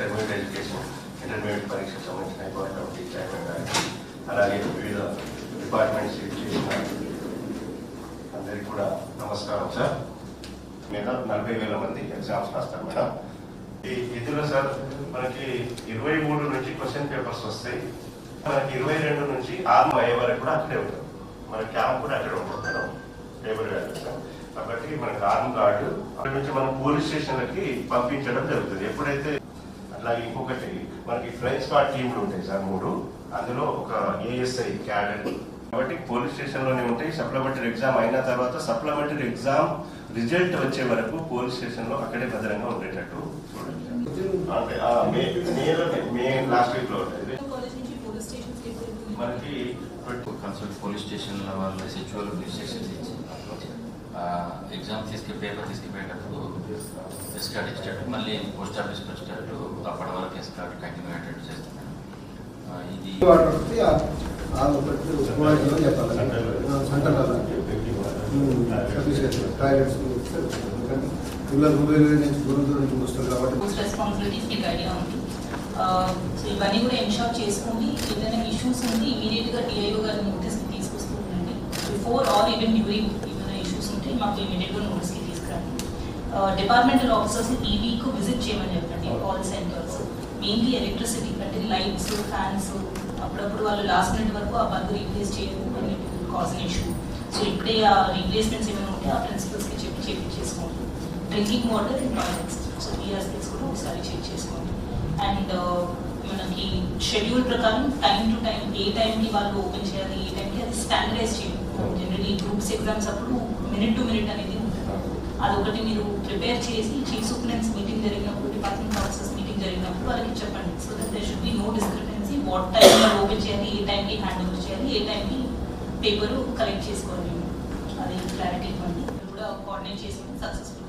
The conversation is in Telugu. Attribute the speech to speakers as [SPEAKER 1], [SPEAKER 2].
[SPEAKER 1] ఇంటర్మీడియట్ ఎడ్యుకేషన్ ఇంటర్మీడియట్ పరీక్షకు సంబంధించిన కమిటీ చైర్మన్ గారికి అలాగే వివిధ డిపార్ట్మెంట్స్ చేసిన అందరికీ కూడా నమస్కారం సార్. మీద 40,000 మంది ఎగ్జామ్స్ రాస్తారు మేడం. ఇందులో సార్ మనకి 23 నుంచి క్వశ్చన్ పేపర్స్ వస్తాయి. మనకి 22 నుంచి 6 అయ్యే వరకు కూడా అక్కడే ఉంటుంది. మన క్యాంప్ కూడా అక్కడే ఉంటుంది మేడం. పేపర్ వేస్తాం కాబట్టి మనకి ఆర్మ్ కార్డు అక్కడి నుంచి మనం పోలీస్ స్టేషన్లకి పంపించడం జరుగుతుంది. ఎప్పుడైతే అట్లాగే ఇంకొకటి మనకి ఫ్లయింగ్ స్క్వాడ్ టీంలు ఉంటాయి సార్ 3. అందులో ఒక ఏఎస్ఐ క్యాడెట్ కాబట్టి పోలీస్ స్టేషన్లోనే ఉంటాయి. సప్లిమెంటరీ ఎగ్జామ్ అయిన తర్వాత సప్లిమెంటరీ ఎగ్జామ్ రిజల్ట్ వచ్చే వరకు పోలీస్ స్టేషన్లో అక్కడే భద్రంగా ఉండేటట్టు చూడండి. మే లాస్ట్ వీక్లో ఉంటుంది మనకి
[SPEAKER 2] కన్సల్ట్ పోలీస్ స్టేషన్ల వాళ్ళు సెచువల్ రిజిస్ట్రేషన్స్ ఇచ్చి ఎగ్జామ్ పేపర్ తీసుకుపోయేటప్పుడు ఎస్కార్డ్ ఇచ్చేటట్టు మళ్ళీ పోస్ట్ ఆఫీస్కి వచ్చేటట్టు అప్పటి వరకు ఎస్కార్డ్ కంటిన్యూ అయ్యేటట్టు చేస్తాం. ఇది
[SPEAKER 3] ఇవన్నీ కూడా ఎన్షూర్ చేసుకుని ఏదైనా ఇష్యూస్ ఉంటే ఇమీడియట్ గా డిఐఓ గారి నోటీస్ కి తీసుకొస్తూ ఉండండి. బిఫోర్ ఆర్ ఈవెన్ డ్యూరింగ్ ఏమైనా ఇష్యూస్ ఉంటే మాకు ఇమీడియట్ గా నోటీస్ కి తీసుకురండి. డిపార్ట్మెంటల్ ఆఫీసర్స్ ఈ వీక్ విజిట్ చేయమని చెప్పండి కాల్ సెంటర్స్. మెయిన్లీ ఎలక్ట్రిసిటీ అంటే లైట్స్ ఫ్యాన్స్ అప్పుడప్పుడు వాళ్ళు లాస్ట్ మినిట్ వరకు ఆ బల్బ్ రీప్లేస్ చేయడం అని కాజ్ ఇష్యూ. సో ఇప్పుడే ఆ రీప్లేస్మెంట్స్ ఏమైనా ఉంటే ఆ ప్రిన్సిపల్స్ కి చెప్పి చేయించేసుకోండి. Drinking water and toilets so ఈ ఆస్పెక్ట్స్ కూడా ఒకసారి చెక్ చేసుకోండి. అండ్ మనకి షెడ్యూల్ ప్రకారం టైం టు టైం ఏ టైంకి వాళ్ళు ఓపెన్ చేయాలి ఏ టైంకి అది స్టాండర్డైజ్ చేయాలి. జనరలీ గ్రూప్స్ ఎగ్జామ్స్ అప్పుడు మినిట్ టు మినిట్ అనేది ఉంటుంది. అదొకటి మీరు ప్రిపేర్ చేసి చీఫ్ సూపరింటెండెంట్స్ మీటింగ్ జరిగినప్పుడు డిపార్ట్మెంట్ ఆఫీసర్స్ మీటింగ్ జరిగినప్పుడు వాళ్ళకి చెప్పండి. So that there should be no discrepancy what time open చేయాలి ఏ టైంకి హ్యాండ్ ఓవర్ చేయాలి ఏ టైంకి పేపర్ కలెక్ట్ చేసుకోవాలి. అది క్లారిటీ ఇవ్వండి. కూడా కోఆర్డినేట్ చేసుకుని సక్సెస్ఫుల్